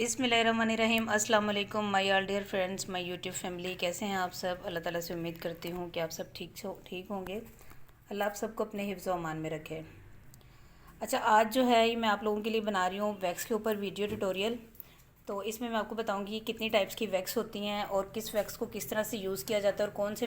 बिस्मिल्लाहिर्रहमानिर्रहीम। अस्सलाम वालेकुम my all dear friends, my YouTube family. कैसे हैं आप सब? अल्लाह ताला से उम्मीद करती हूँ कि आप सब ठीक होंगे। अल्लाह आप सबको अपने हिफ्ज़ व अमान में रखे। अच्छा, आज जो है ये मैं आप लोगों के लिए बना रही हूँ वैक्स के ऊपर वीडियो ट्यूटोरियल। तो इसमें मैं आपको बताऊंगी कितनी टाइप्स की वैक्स होती हैं और किस वैक्स को किस तरह से यूज़ किया जाता है और कौन से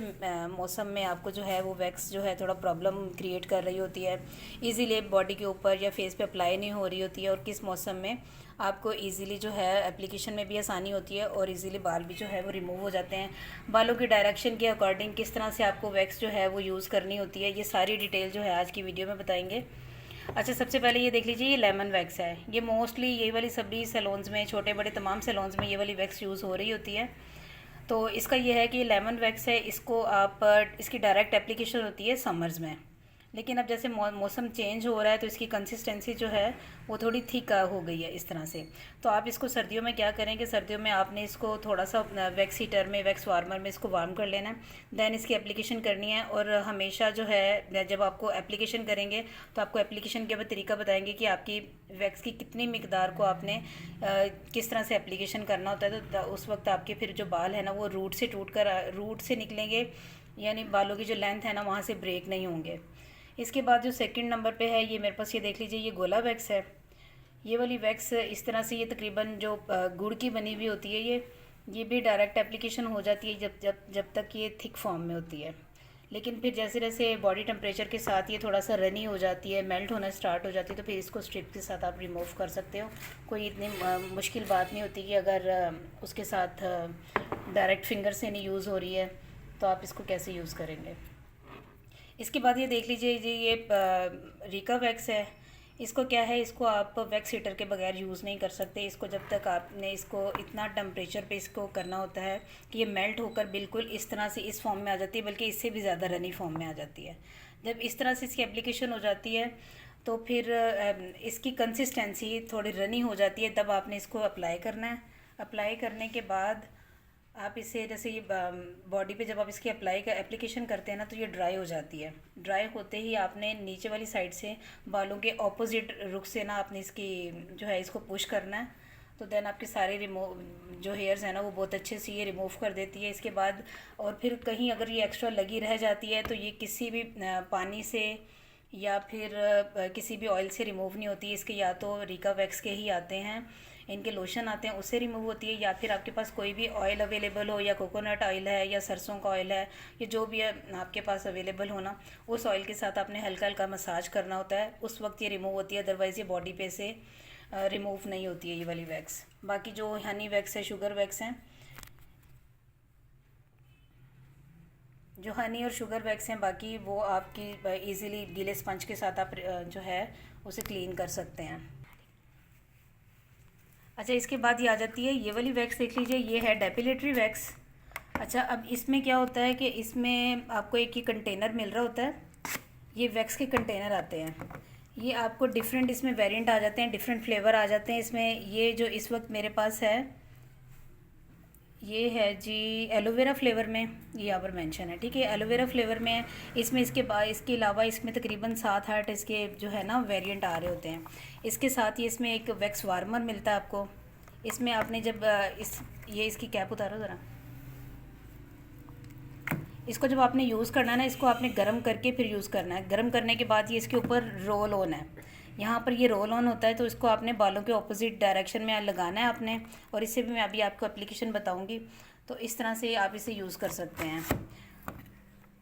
मौसम में आपको जो है वो वैक्स जो है थोड़ा प्रॉब्लम क्रिएट कर रही होती है, इजीली बॉडी के ऊपर या फेस पे अप्लाई नहीं हो रही होती है, और किस मौसम में आपको इजीली जो है एप्लीकेशन में भी आसानी होती है और इजीली बाल भी जो है वो रिमूव हो जाते हैं। बालों की डायरेक्शन के अकॉर्डिंग किस तरह से आपको वैक्स जो है वो यूज़ करनी होती है, ये सारी डिटेल जो है आज की वीडियो में बताएंगे। अच्छा, सबसे पहले ये देख लीजिए, ये लेमन वैक्स है। ये मोस्टली ये वाली सभी सैलून्स में, छोटे बड़े तमाम सैलून्स में ये वाली वैक्स यूज़ हो रही होती है। तो इसका ये है कि लेमन वैक्स है, इसको आप इसकी डायरेक्ट एप्लीकेशन होती है समर्स में। लेकिन अब जैसे मौसम चेंज हो रहा है तो इसकी कंसिस्टेंसी जो है वो थोड़ी थिक हो गई है इस तरह से। तो आप इसको सर्दियों में क्या करें कि सर्दियों में आपने इसको थोड़ा सा वैक्स हीटर में, वैक्स वार्मर में इसको वार्म कर लेना है, दैन इसकी एप्लीकेशन करनी है। और हमेशा जो है जब आपको एप्लीकेशन करेंगे तो आपको एप्लीकेशन के बाद तरीका बताएंगे कि आपकी वैक्स की कितनी मिकदार को आपने किस तरह से एप्लीकेशन करना होता है। तो उस वक्त आपके फिर जो बाल है ना वो रूट से निकलेंगे, यानी बालों की जो लेंथ है ना वहाँ से ब्रेक नहीं होंगे। इसके बाद जो सेकंड नंबर पे है, ये मेरे पास ये देख लीजिए, ये गोला वैक्स है। ये वाली वैक्स इस तरह से, ये तकरीबन जो गुड़ की बनी हुई होती है, ये भी डायरेक्ट एप्लीकेशन हो जाती है जब तक ये थिक फॉर्म में होती है। लेकिन फिर जैसे जैसे बॉडी टेम्परेचर के साथ ये थोड़ा सा रनी हो जाती है, मेल्ट होना स्टार्ट हो जाती है, तो फिर इसको स्ट्रिप के साथ आप रिमूव कर सकते हो। कोई इतनी मुश्किल बात नहीं होती कि अगर उसके साथ डायरेक्ट फिंगर से नहीं यूज़ हो रही है तो आप इसको कैसे यूज़ करेंगे। इसके बाद ये देख लीजिए जी, ये रीका वैक्स है। इसको क्या है, इसको आप वैक्स हीटर के बगैर यूज़ नहीं कर सकते। इसको जब तक आपने इसको इतना टेम्परेचर पे इसको करना होता है कि ये मेल्ट होकर बिल्कुल इस तरह से इस फॉर्म में आ जाती है, बल्कि इससे भी ज़्यादा रनी फॉर्म में आ जाती है। जब इस तरह से इसकी एप्लीकेशन हो जाती है तो फिर इसकी कंसिस्टेंसी थोड़ी रनी हो जाती है, तब आपने इसको अप्लाई करना है। अप्लाई करने के बाद आप इसे, जैसे ये बॉडी पे जब आप इसकी एप्लीकेशन करते हैं ना तो ये ड्राई हो जाती है। ड्राई होते ही आपने नीचे वाली साइड से बालों के ऑपोजिट रुख से ना आपने इसकी जो है इसको पुश करना है। तो देन आपके सारे रिमूव जो हेयर्स हैं ना वो बहुत अच्छे से ये रिमूव कर देती है। इसके बाद और फिर कहीं अगर ये एक्स्ट्रा लगी रह जाती है तो ये किसी भी पानी से या फिर किसी भी ऑयल से रिमूव नहीं होती है। इसके या तो रीका वैक्स के ही आते हैं, इनके लोशन आते हैं, उससे रिमूव होती है, या फिर आपके पास कोई भी ऑयल अवेलेबल हो, या कोकोनट ऑयल है या सरसों का ऑयल है, ये जो भी है आपके पास अवेलेबल हो ना, उस ऑयल के साथ आपने हल्का हल्का मसाज करना होता है, उस वक्त ये रिमूव होती है। अदरवाइज़ ये बॉडी पे से रिमूव नहीं होती है ये वाली वैक्स। बाकी जो हनी वैक्स है, शुगर वैक्स हैं, जो हनी और शुगर वैक्स हैं, बाकी वो आपकी इजीली गीले स्पंज के साथ आप जो है उसे क्लीन कर सकते हैं। अच्छा, इसके बाद ये आ जाती है ये वाली वैक्स, देख लीजिए, ये है डेपिलेटरी वैक्स। अच्छा, अब इसमें क्या होता है कि इसमें आपको एक ही कंटेनर मिल रहा होता है। ये वैक्स के कंटेनर आते हैं, ये आपको डिफरेंट इसमें वेरिएंट आ जाते हैं, डिफरेंट फ्लेवर आ जाते हैं इसमें। ये जो इस वक्त मेरे पास है ये है जी एलोवेरा फ्लेवर में, ये यहाँ पर मेंशन है, ठीक है, एलोवेरा फ्लेवर में है। इसमें इसके अलावा इसमें तकरीबन 7-8 इसके जो है ना वेरिएंट आ रहे होते हैं। इसके साथ ही इसमें एक वैक्स वार्मर मिलता है आपको। इसमें आपने जब ये इसकी कैप उतारो ज़रा, इसको जब आपने यूज़ करना है ना, इसको आपने गर्म करके फिर यूज़ करना है। गर्म करने के बाद ये इसके ऊपर रोल ऑन है, यहाँ पर ये रोल ऑन होता है, तो इसको आपने बालों के ऑपोजिट डायरेक्शन में लगाना है आपने। और इससे भी मैं अभी आपको एप्लीकेशन बताऊंगी, तो इस तरह से आप इसे यूज़ कर सकते हैं।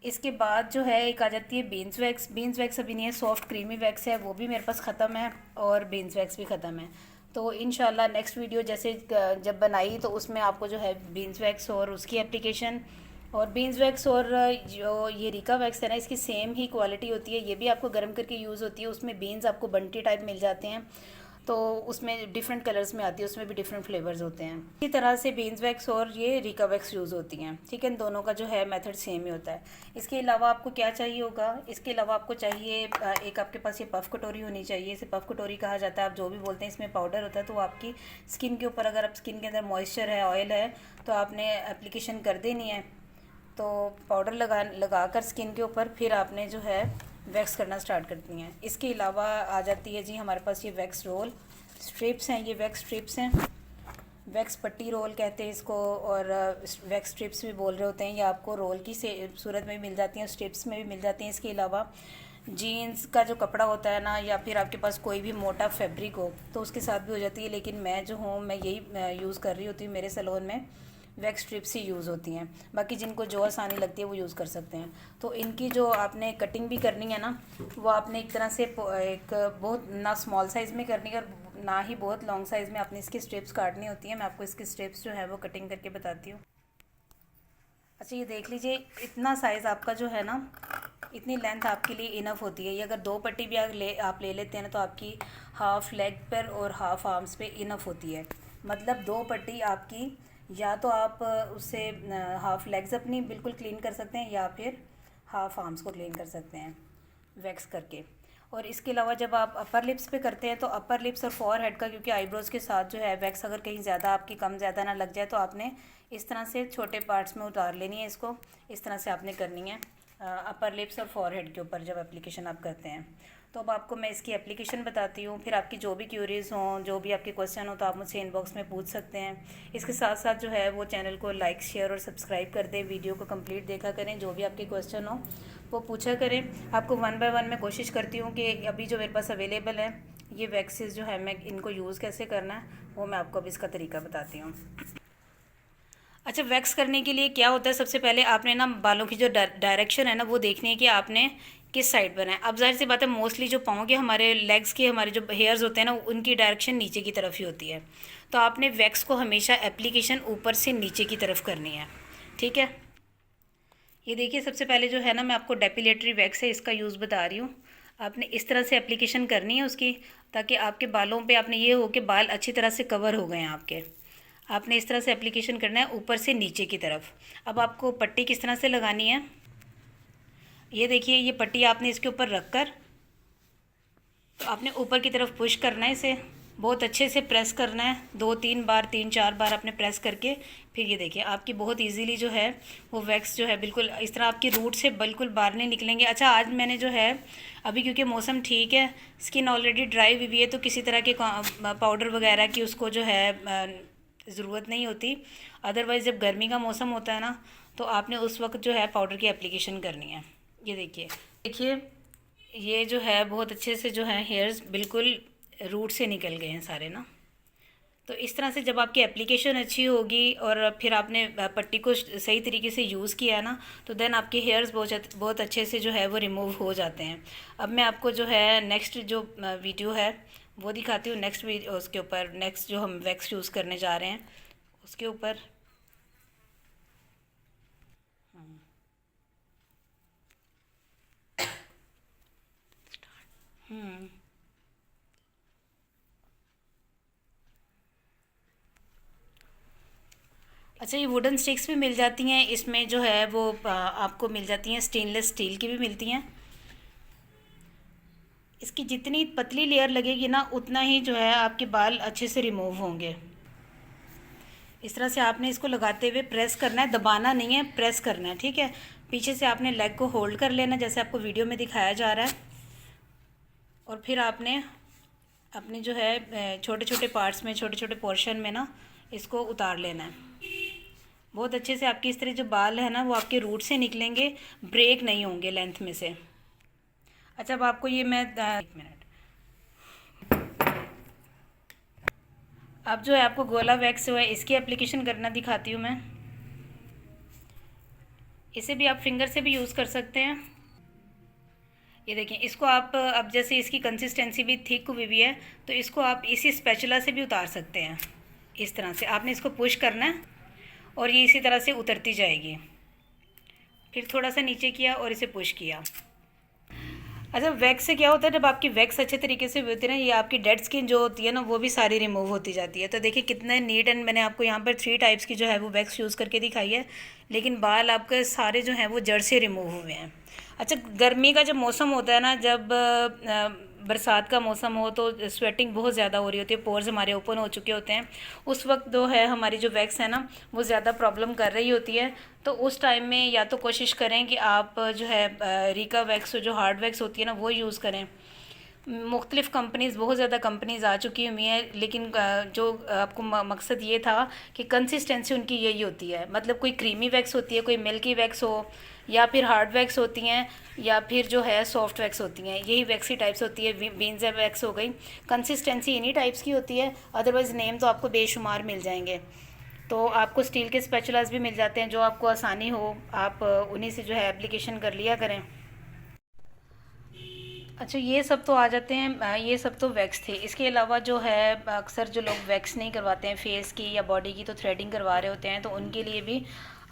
इसके बाद जो है एक आ जाती है बीन्स वैक्स। बीन्स वैक्स अभी नहीं है, सॉफ्ट क्रीमी वैक्स है, वो भी मेरे पास ख़त्म है, और बीन्स वैक्स भी ख़त्म है। तो इंशाल्लाह नेक्स्ट वीडियो जैसे जब बनाई तो उसमें आपको जो है बीन्स वैक्स और उसकी एप्लीकेशन, और बीन्स वैक्स और जो ये रीका वैक्स है ना, इसकी सेम ही क्वालिटी होती है, ये भी आपको गर्म करके यूज़ होती है। उसमें बीन्स आपको बंटी टाइप मिल जाते हैं, तो उसमें डिफरेंट कलर्स में आती है, उसमें भी डिफरेंट फ्लेवर्स होते हैं। इसी तरह से बीन्स वैक्स और ये रीका वैक्स यूज़ होती हैं, ठीक है, इन दोनों का जो है मेथड सेम ही होता है। इसके अलावा आपको क्या चाहिए होगा, इसके अलावा आपको चाहिए एक आपके पास ये पफ़ कटोरी होनी चाहिए। इसे पफ़ कटोरी कहा जाता है, आप जो भी बोलते हैं। इसमें पाउडर होता है, तो आपकी स्किन के ऊपर, अगर आप स्किन के अंदर मॉइस्चर है, ऑयल है, तो आपने एप्लीकेशन कर देनी है। तो पाउडर लगा कर स्किन के ऊपर फिर आपने जो है वैक्स करना स्टार्ट करती हैं। इसके अलावा आ जाती है जी हमारे पास ये वैक्स रोल स्ट्रिप्स हैं, ये वैक्स स्ट्रिप्स हैं। वैक्स पट्टी रोल कहते हैं इसको, और वैक्स स्ट्रिप्स भी बोल रहे होते हैं। ये आपको रोल की से सूरत में भी मिल जाती हैं, स्ट्रिप्स में भी मिल जाती हैं। इसके अलावा जीन्स का जो कपड़ा होता है ना, या फिर आपके पास कोई भी मोटा फैब्रिक हो तो उसके साथ भी हो जाती है। लेकिन मैं जो हूँ, मैं यही यूज़ कर रही होती हूँ। मेरे सैलून में वैक्स स्ट्रिप्स ही यूज़ होती हैं। बाकी जिनको जो आसानी लगती है वो यूज़ कर सकते हैं। तो इनकी जो आपने कटिंग भी करनी है ना, वो आपने एक तरह से एक बहुत ना स्मॉल साइज़ में करनी है और ना ही बहुत लॉन्ग साइज़ में आपने इसकी स्ट्रिप्स काटनी होती है। मैं आपको इसकी स्ट्रिप्स जो है वो कटिंग करके बताती हूँ। अच्छा, ये देख लीजिए, इतना साइज़ आपका जो है ना, इतनी लेंथ आपके लिए इनफ होती है। ये अगर 2 पट्टी भी आप ले लेते हैं ना, तो आपकी हाफ़ लेग पर और हाफ़ आर्म्स पे इनफ होती है। मतलब 2 पट्टी आपकी, या तो आप उससे हाफ़ लेग्स अपनी बिल्कुल क्लीन कर सकते हैं, या फिर हाफ़ आर्म्स को क्लीन कर सकते हैं वैक्स करके। और इसके अलावा जब आप अपर लिप्स पे करते हैं, तो अपर लिप्स और फॉरहेड का, क्योंकि आईब्रोज़ के साथ जो है वैक्स अगर कहीं ज़्यादा आपकी कम ज़्यादा ना लग जाए, तो आपने इस तरह से छोटे पार्ट्स में उतार लेनी है। इसको इस तरह से आपने करनी है अपर लिप्स और फॉरहेड के ऊपर जब एप्लीकेशन आप करते हैं। तो अब आपको मैं इसकी एप्लीकेशन बताती हूँ। फिर आपकी जो भी क्यूरीज़ हों, जो भी आपके क्वेश्चन हो, तो आप मुझसे इनबॉक्स में पूछ सकते हैं। इसके साथ साथ जो है वो चैनल को लाइक, शेयर और सब्सक्राइब कर दें। वीडियो को कंप्लीट देखा करें। जो भी आपके क्वेश्चन हो वो पूछा करें। आपको 1 बाय 1 मैं कोशिश करती हूँ कि अभी जो मेरे पास अवेलेबल है ये वैक्सेस जो है, मैं इनको यूज़ कैसे करना है वो मैं आपको अभी इसका तरीका बताती हूँ। अच्छा, वैक्स करने के लिए क्या होता है, सबसे पहले आपने ना बालों की जो डायरेक्शन है ना, वो देखनी है कि आपने किस साइड पर है। अब जाहिर सी बात है, मोस्टली जो पाँव के हमारे लेग्स के हमारे जो हेयर्स होते हैं ना, उनकी डायरेक्शन नीचे की तरफ ही होती है। तो आपने वैक्स को हमेशा एप्लीकेशन ऊपर से नीचे की तरफ करनी है। ठीक है, ये देखिए, सबसे पहले जो है ना, मैं आपको डेपिलेटरी वैक्स है इसका यूज़ बता रही हूँ। आपने इस तरह से एप्लीकेशन करनी है उसकी, ताकि आपके बालों पे आपने ये हो कि बाल अच्छी तरह से कवर हो गए हैं आपके। आपने इस तरह से एप्लीकेशन करना है ऊपर से नीचे की तरफ। अब आपको पट्टी किस तरह से लगानी है, ये देखिए, ये पट्टी आपने इसके ऊपर रख कर, तो आपने ऊपर की तरफ पुश करना है। इसे बहुत अच्छे से प्रेस करना है, 2-3 बार 3-4 बार आपने प्रेस करके, फिर ये देखिए आपकी बहुत इजीली जो है वो वैक्स जो है बिल्कुल इस तरह आपकी रूट से बिल्कुल बाहर नहीं निकलेंगे। अच्छा, आज मैंने जो है अभी, क्योंकि मौसम ठीक है, स्किन ऑलरेडी ड्राई हुई है, तो किसी तरह के पाउडर वगैरह की उसको जो है ज़रूरत नहीं होती। अदरवाइज़ जब गर्मी का मौसम होता है ना, तो आपने उस वक्त जो है पाउडर की एप्लीकेशन करनी है। ये देखिए देखिए, ये जो है बहुत अच्छे से जो है हेयर्स बिल्कुल रूट से निकल गए हैं सारे ना। तो इस तरह से जब आपकी एप्लीकेशन अच्छी होगी और फिर आपने पट्टी को सही तरीके से यूज़ किया ना, तो देन आपके हेयर्स बहुत अच्छे से जो है वो रिमूव हो जाते हैं। अब मैं आपको जो है नेक्स्ट जो वीडियो है वो दिखाती हूँ। नेक्स्ट वीडियो उसके ऊपर, नेक्स्ट जो हम वैक्स यूज़ करने जा रहे हैं उसके ऊपर। हम्म अच्छा, ये वुडन स्टिक्स भी मिल जाती हैं इसमें, जो है वो आपको मिल जाती हैं, स्टेनलेस स्टील की भी मिलती हैं। इसकी जितनी पतली लेयर लगेगी ना, उतना ही जो है आपके बाल अच्छे से रिमूव होंगे। इस तरह से आपने इसको लगाते हुए प्रेस करना है, दबाना नहीं है, प्रेस करना है। ठीक है, पीछे से आपने लेग को होल्ड कर लेना जैसे आपको वीडियो में दिखाया जा रहा है, और फिर आपने अपने जो है छोटे छोटे पार्ट्स में, छोटे छोटे पोर्शन में ना इसको उतार लेना है। बहुत अच्छे से आपके इस तरह जो बाल है ना, वो आपके रूट से निकलेंगे, ब्रेक नहीं होंगे लेंथ में से। अच्छा, अब आपको ये मैं 1 मिनट, अब जो है आपको गोला वैक्स जो है इसकी एप्लीकेशन करना दिखाती हूँ मैं। इसे भी आप फिंगर से भी यूज़ कर सकते हैं। ये देखें, इसको आप अब जैसे इसकी कंसिस्टेंसी भी थिक हुई है, तो इसको आप इसी स्पैचुला से भी उतार सकते हैं। इस तरह से आपने इसको पुश करना है और ये इसी तरह से उतरती जाएगी। फिर थोड़ा सा नीचे किया और इसे पुश किया। अच्छा, वैक्स से क्या होता है, जब आपकी वैक्स अच्छे तरीके से होती है ना, ये आपकी डेड स्किन जो होती है ना, वो भी सारी रिमूव होती जाती है। तो देखिए कितने नीट एंड, मैंने आपको यहाँ पर 3 टाइप्स की जो है वो वैक्स यूज़ करके दिखाई है, लेकिन बाल आपके सारे जो हैं वो जड़ से रिमूव हुए हैं। अच्छा, गर्मी का जब मौसम होता है ना, जब बरसात का मौसम हो, तो स्वेटिंग बहुत ज़्यादा हो रही होती है, पोर्स हमारे ओपन हो चुके होते हैं, उस वक्त जो है हमारी जो वैक्स है ना, वो ज़्यादा प्रॉब्लम कर रही होती है। तो उस टाइम में या तो कोशिश करें कि आप जो है रिका वैक्स, जो हार्ड वैक्स होती है ना, वो यूज़ करें। मुख्तलिफ़ कंपनीज़, बहुत ज़्यादा कंपनीज़ आ चुकी हुई हैं, लेकिन जो आपको मकसद ये था कि कंसिस्टेंसी उनकी यही होती है। मतलब कोई क्रीमी वैक्स होती है, कोई मिल्की वैक्स हो, या फिर हार्ड वैक्स होती हैं, या फिर जो है सॉफ्ट वैक्स होती हैं। यही वैक्स की टाइप्स होती है। बीन्स वैक्स हो गई, कंसिस्टेंसी इन्हीं टाइप्स की होती है। अदरवाइज़ नेम तो आपको बेशुमार मिल जाएंगे। तो आपको स्टील के स्पैचुलास भी मिल जाते हैं, जो आपको आसानी हो आप उन्हीं से जो है एप्लीकेशन कर लिया करें। अच्छा, ये सब तो आ जाते हैं, ये सब तो वैक्स थे। इसके अलावा जो है अक्सर जो लोग वैक्स नहीं करवाते हैं फेस की या बॉडी की, तो थ्रेडिंग करवा रहे होते हैं, तो उनके लिए भी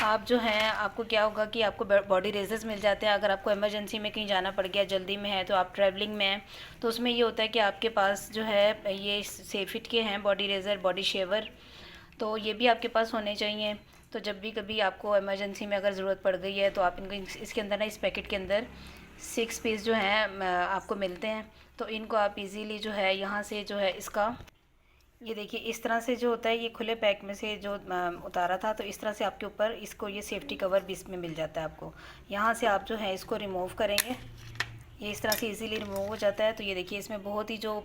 आप जो हैं, आपको क्या होगा कि आपको बॉडी रेजर्स मिल जाते हैं। अगर आपको इमरजेंसी में कहीं जाना पड़ गया, जल्दी में है, तो आप ट्रैवलिंग में हैं, तो उसमें ये होता है कि आपके पास जो है ये सेफिट के हैं बॉडी रेज़र, बॉडी शेवर, तो ये भी आपके पास होने चाहिए। तो जब भी कभी आपको इमरजेंसी में अगर ज़रूरत पड़ गई है, तो आप इनको इसके अंदर ना, इस पैकेट के अंदर 6 पीस जो हैं आपको मिलते हैं। तो इनको आप इजीली जो है यहाँ से जो है इसका, ये देखिए इस तरह से जो होता है, ये खुले पैक में से जो उतारा था, तो इस तरह से आपके ऊपर इसको ये सेफ्टी कवर भी इसमें मिल जाता है आपको। यहाँ से आप जो है इसको रिमूव करेंगे, ये इस तरह से इजीली रिमूव हो जाता है। तो ये देखिए इसमें बहुत ही जो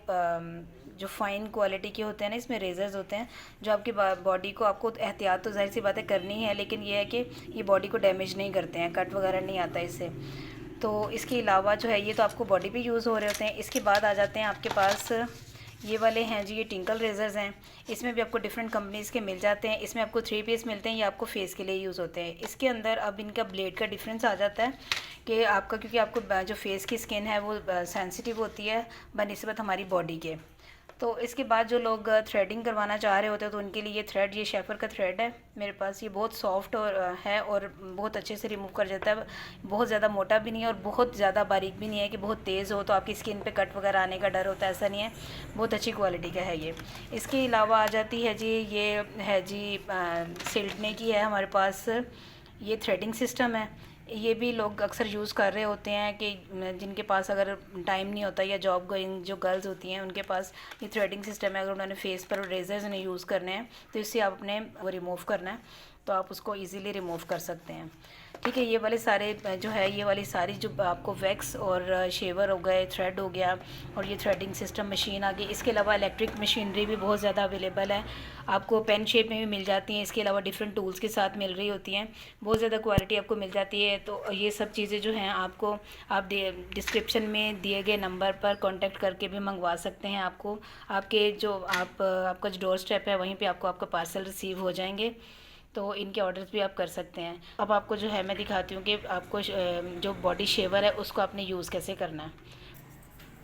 फ़ाइन क्वालिटी के होते हैं ना, इसमें रेज़र्स होते हैं, जो आपकी बॉडी को, आपको एहतियात तो ज़ाहिर सी बातें करनी है, लेकिन ये है कि ये बॉडी को डैमेज नहीं करते हैं, कट वगैरह नहीं आता इससे। तो इसके अलावा जो है ये तो आपको बॉडी पे यूज़ हो रहे होते हैं। इसके बाद आ जाते हैं आपके पास ये वाले हैं जी, ये टिंकल रेज़र्स हैं। इसमें भी आपको डिफरेंट कंपनीज़ के मिल जाते हैं। इसमें आपको 3 पीस मिलते हैं, ये आपको फेस के लिए यूज़ होते हैं। इसके अंदर अब इनका ब्लेड का डिफरेंस आ जाता है कि आपका, क्योंकि आपको जो फेस की स्किन है वो सेंसिटिव होती है बनिस्बत हमारी बॉडी के। तो इसके बाद जो लोग थ्रेडिंग करवाना चाह रहे होते हैं, तो उनके लिए ये थ्रेड, ये शेफर का थ्रेड है मेरे पास। ये बहुत सॉफ्ट और है, और बहुत अच्छे से रिमूव कर जाता है। बहुत ज़्यादा मोटा भी नहीं है और बहुत ज़्यादा बारीक भी नहीं है कि बहुत तेज़ हो तो आपकी स्किन पे कट वगैरह आने का डर होता है, ऐसा नहीं है। बहुत अच्छी क्वालिटी का है ये। इसके अलावा आ जाती है जी, ये है जी सिल्टने की है हमारे पास, ये थ्रेडिंग सिस्टम है। ये भी लोग अक्सर यूज़ कर रहे होते हैं कि जिनके पास अगर टाइम नहीं होता, या जॉब गोइंग जो गर्ल्स होती हैं उनके पास ये थ्रेडिंग सिस्टम है। अगर उन्होंने फेस पर रेजर्स नहीं यूज़ करने हैं, तो इससे आप अपने वो रिमूव करना है, तो आप उसको इजीली रिमूव कर सकते हैं। ठीक है, ये वाले सारे जो है, ये वाली सारी जो आपको वैक्स और शेवर हो गए, थ्रेड हो गया, और ये थ्रेडिंग सिस्टम मशीन आ गई। इसके अलावा इलेक्ट्रिक मशीनरी भी बहुत ज़्यादा अवेलेबल है, आपको पेन शेप में भी मिल जाती हैं। इसके अलावा डिफरेंट टूल्स के साथ मिल रही होती हैं, बहुत ज़्यादा क्वालिटी आपको मिल जाती है। तो ये सब चीज़ें जो हैं आपको, आप डिस्क्रिप्शन में दिए गए नंबर पर कांटेक्ट करके भी मंगवा सकते हैं। आपको आपके जो आपका जो डोर स्टेप है, वहीं पे आपको आपका पार्सल रिसीव हो जाएंगे। तो इनके ऑर्डर्स भी आप कर सकते हैं। अब आपको जो है मैं दिखाती हूँ कि आपको जो बॉडी शेवर है उसको आपने यूज़ कैसे करना है।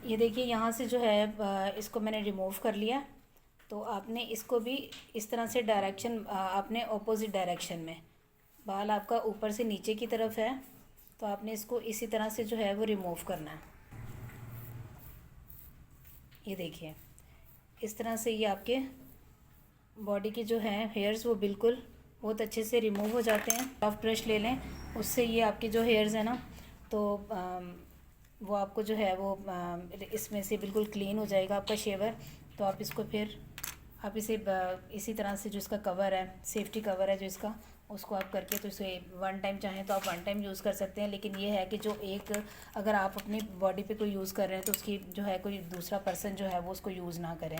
ये देखिए यहाँ से जो है इसको मैंने रिमूव कर लिया। तो आपने इसको भी इस तरह से डायरेक्शन, आपने ऑपोजिट डायरेक्शन में, बाल आपका ऊपर से नीचे की तरफ है, तो आपने इसको इसी तरह से जो है वो रिमूव करना है। ये देखिए इस तरह से ये आपके बॉडी के जो हैं हेयर्स वो बिल्कुल बहुत अच्छे से रिमूव हो जाते हैं। सॉफ्ट ब्रश ले लें, उससे ये आपके जो हेयर्स हैं ना, तो वो आपको जो है वो इसमें से बिल्कुल क्लीन हो जाएगा आपका शेवर। तो आप इसको फिर आप इसे इसी तरह से जो इसका कवर है, सेफ्टी कवर है जो इसका, उसको आप करके, तो इसे 1 टाइम चाहें तो आप 1 टाइम यूज़ कर सकते हैं। लेकिन ये है कि जो एक, अगर आप अपनी बॉडी पे कोई यूज़ कर रहे हैं, तो उसकी जो है कोई दूसरा पर्सन जो है वो उसको यूज़ ना करें,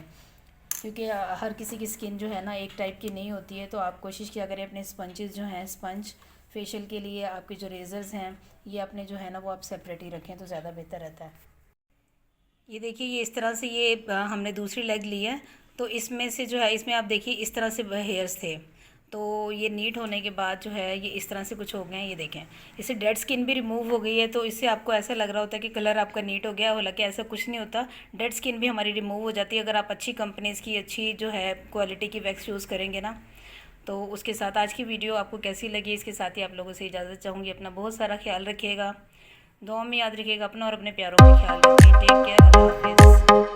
क्योंकि हर किसी की स्किन जो है ना एक टाइप की नहीं होती है। तो आप कोशिश किया करें अपने स्पंजेस जो हैं, स्पंज फेशियल के लिए आपके जो रेज़र्स हैं, ये अपने जो है ना वो आप सेपरेट ही रखें तो ज़्यादा बेहतर रहता है। ये देखिए ये इस तरह से ये हमने दूसरी लेग ली है, तो इसमें से जो है, इसमें आप देखिए इस तरह से हेयर्स थे, तो ये नीट होने के बाद जो है ये इस तरह से कुछ हो गए हैं। ये देखें, इससे डेड स्किन भी रिमूव हो गई है, तो इससे आपको ऐसा लग रहा होता है कि कलर आपका नीट हो गया, हालांकि ऐसा कुछ नहीं होता। डेड स्किन भी हमारी रिमूव हो जाती है अगर आप अच्छी कंपनीज़ की, अच्छी जो है क्वालिटी की वैक्स यूज़ करेंगे ना। तो उसके साथ आज की वीडियो आपको कैसी लगी, इसके साथ ही आप लोगों से इजाज़त चाहूँगी। अपना बहुत सारा ख्याल रखिएगा, दुआ में याद रखिएगा अपना और अपने प्यारों का ख्याल रखिए। टेक केयर, अल्लाह हाफिज़।